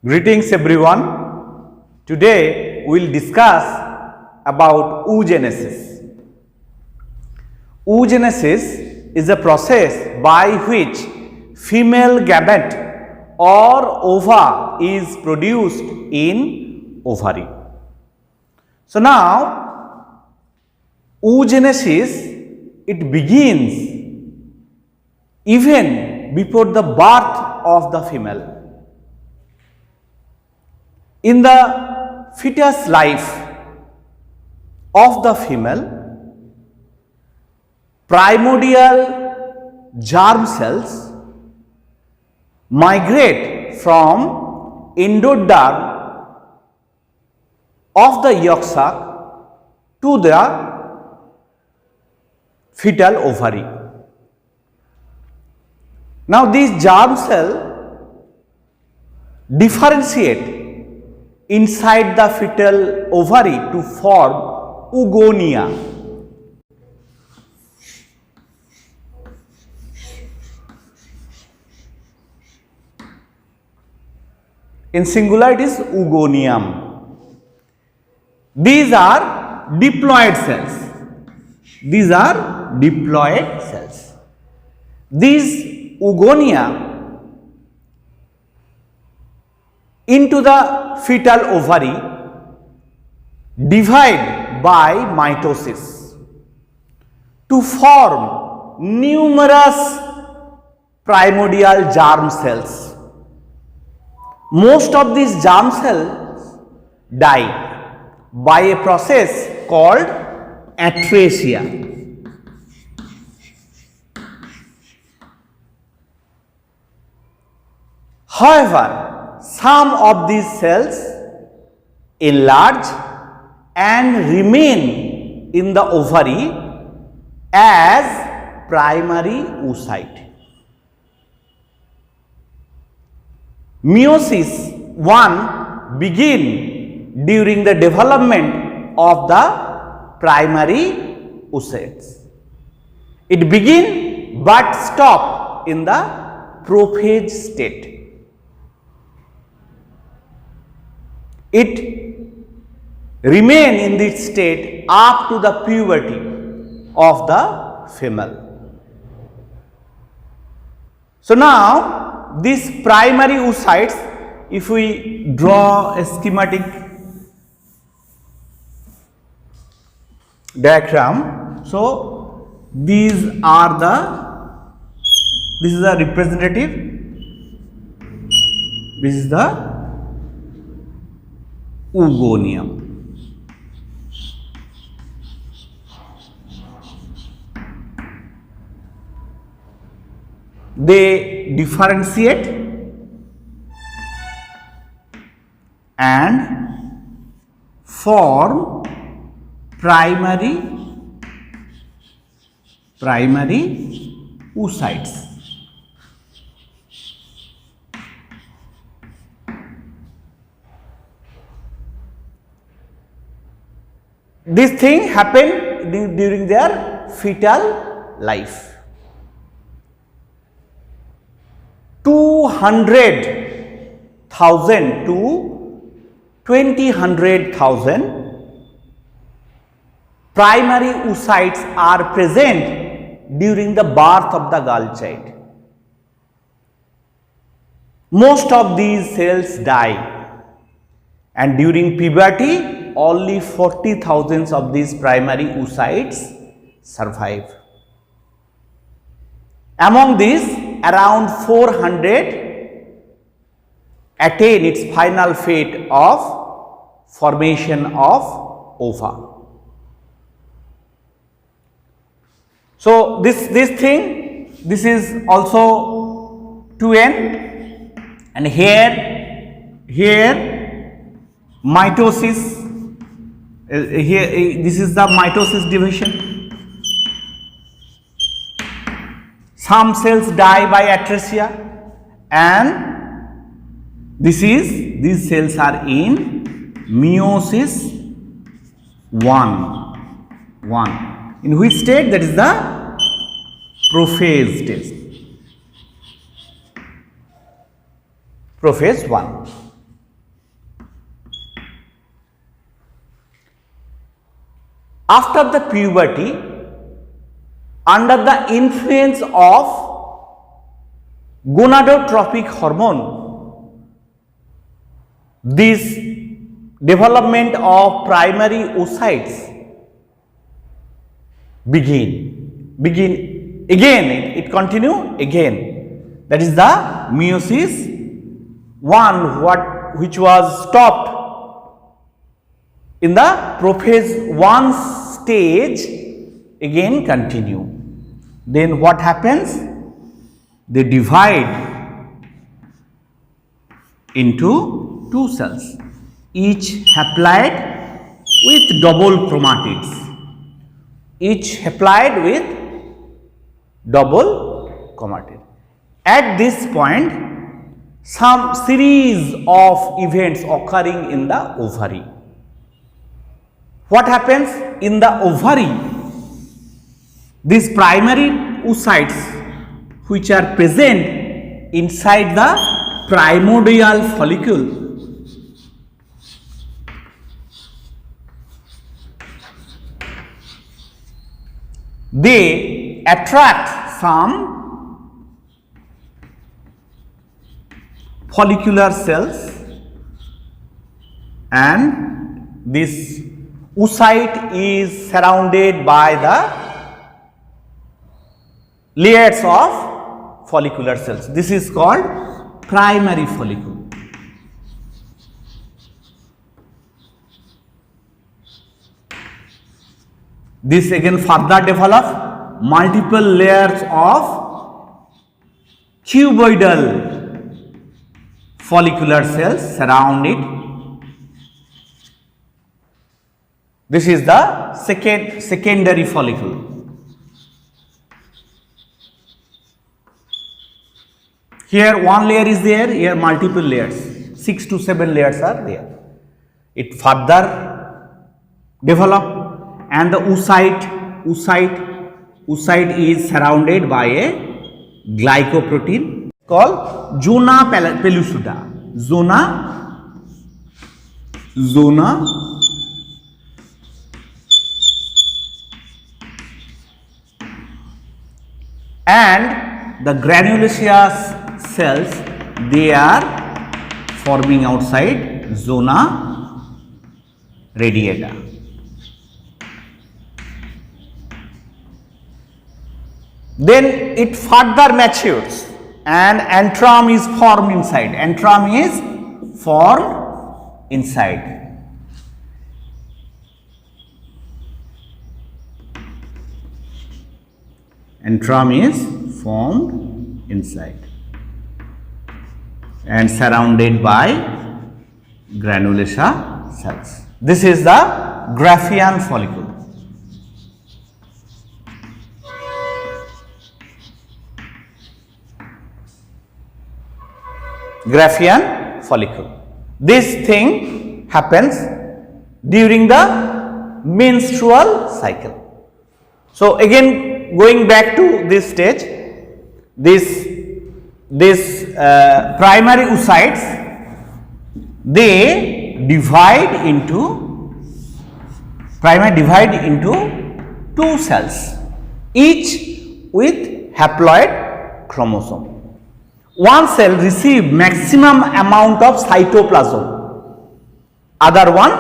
Greetings everyone. Today we will discuss about oogenesis. Oogenesis is a process by which female gamete or ova is produced in ovary. So now oogenesis, it begins even before the birth of the female. In the fetus life of the female, primordial germ cells migrate from endoderm of the yolk sac to the fetal ovary. Now these germ cells differentiate inside the fetal ovary to form oogonia. In singular it is oogonium. These are diploid cells. These are diploid cells. These oogonia into the fetal ovary divide by mitosis to form numerous primordial germ cells. Most of these germ cells die by a process called atresia. However, some of these cells enlarge and remain in the ovary as primary oocyte. Meiosis I begin during the development of the primary oocytes. It begin but stop in the prophase state. It remain in this state up to the puberty of the female. So now these primary oocytes, if we draw a schematic diagram, so this is the representative, this is the oogonium. They differentiate and form primary oocytes. This thing happened during their fetal life. 200,000 to 20,000 primary oocytes are present during the birth of the girl child. Most of these cells die, and during puberty only 40,000 of these primary oocytes survive. Among these, around 400 attain its final fate of formation of ova. So this is also 2n, and here mitosis. Here this is the mitosis division. Some cells die by atresia, and these cells are in meiosis I. In which state? That is the prophase stage. Prophase 1. After the puberty, under the influence of gonadotropic hormone, this development of primary oocytes begin again, it continue again. That is the meiosis 1, which was stopped in the prophase 1 stage, again continue. Then what happens? They divide into two cells, each haploid with double chromatids. Each haploid with double chromatid. At this point, some series of events occurring in the ovary. What happens in the ovary? These primary oocytes, which are present inside the primordial follicle, they attract some follicular cells, and this oocyte is surrounded by the layers of follicular cells. This is called primary follicle. This again further develop multiple layers of cuboidal follicular cells surround it. This is the secondary follicle. Here one layer is there, here multiple layers, 6 to 7 layers are there. It further develop, and the oocyte is surrounded by a glycoprotein called zona pellucida. Zona and the granulaceous cells, they are forming outside zona radiata. Then it further matures and antrum is formed inside. Antrum is formed inside. Antrum is formed inside and surrounded by granulacea cells. This is the Graafian follicle. Graafian follicle. This thing happens during the menstrual cycle. So again, going back to this stage, this primary oocytes, they divide into two cells, each with haploid chromosome. One cell receive maximum amount of cytoplasm, other one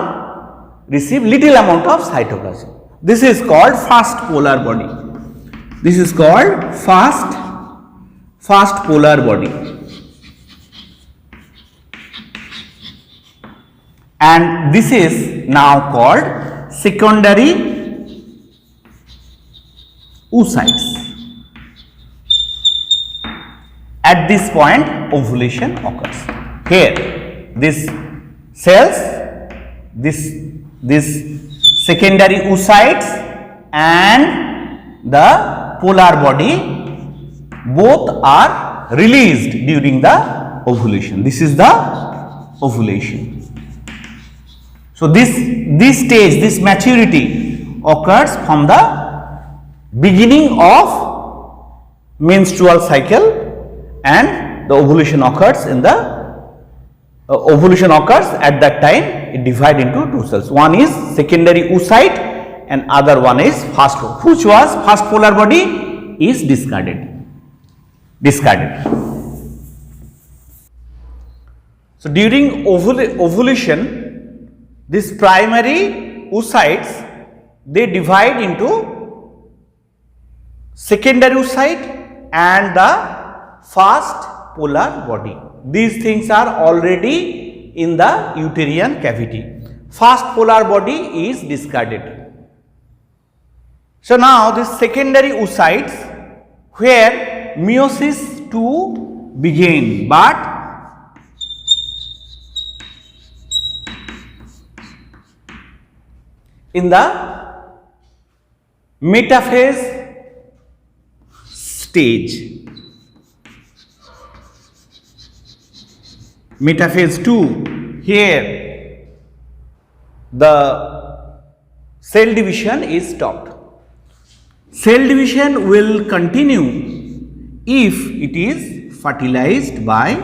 receive little amount of cytoplasm. This is called fast polar body. This is called fast polar body. And this is now called secondary oocytes. At this point, ovulation occurs. Here, this cells, this secondary oocytes and the polar body, both are released during the ovulation. This is the ovulation. So this stage, this maturity occurs from the beginning of menstrual cycle, and the ovulation occurs at that time. It divides into two cells. One is secondary oocyte and other one is first, which was first polar body is discarded. So during ovulation, these primary oocytes, they divide into secondary oocyte and the first polar body. These things are already in the uterine cavity. First polar body is discarded. So now this secondary oocytes where meiosis to begin, but in the metaphase stage. Metaphase 2, here the cell division is stopped. Cell division will continue if it is fertilized by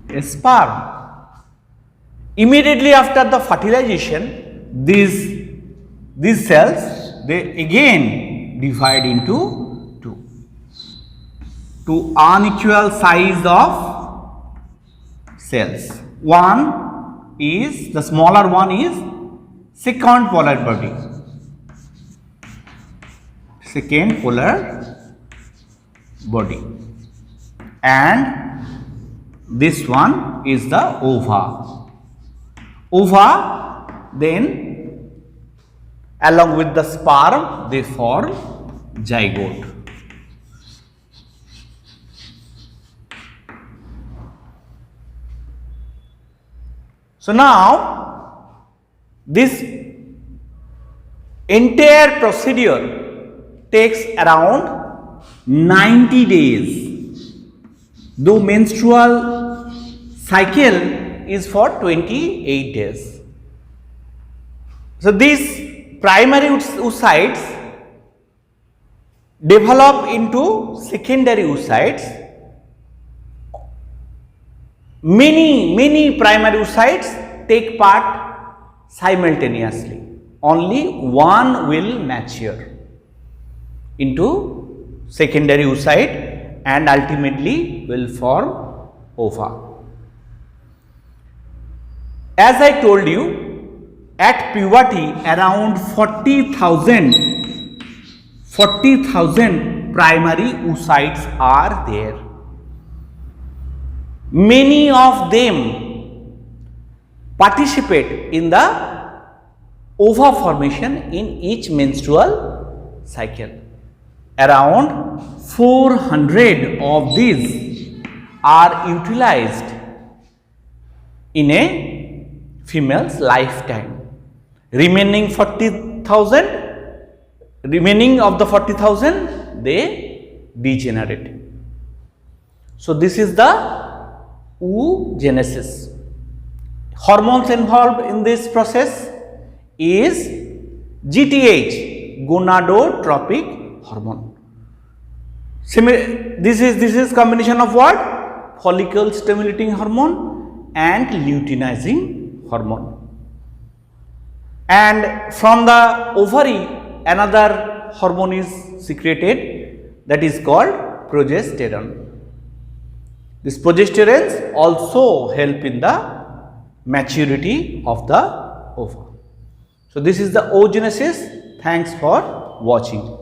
a sperm. Immediately after the fertilization, these cells, they again divide into two unequal size of cells. One is, the smaller one is second polar body, and this one is the ova. Then along with the sperm they form zygote. So now this entire procedure takes around 90 days, though menstrual cycle is for 28 days. So these primary oocytes develop into secondary oocytes. Many primary oocytes take part simultaneously. Only one will mature into secondary oocyte and ultimately will form ova. As I told you, at puberty around 40,000 primary oocytes are there. Many of them participate in the ova formation in each menstrual cycle. Around 400 of these are utilized in a female's lifetime. Remaining of the 40,000 they degenerate. So this is the oogenesis. Hormones involved in this process is GTH, gonadotropic hormone. This is combination of what? Follicle stimulating hormone and luteinizing hormone. And from the ovary another hormone is secreted, that is called progesterone. These progesterones also help in the maturity of the ova. So this is the oogenesis. Thanks for watching.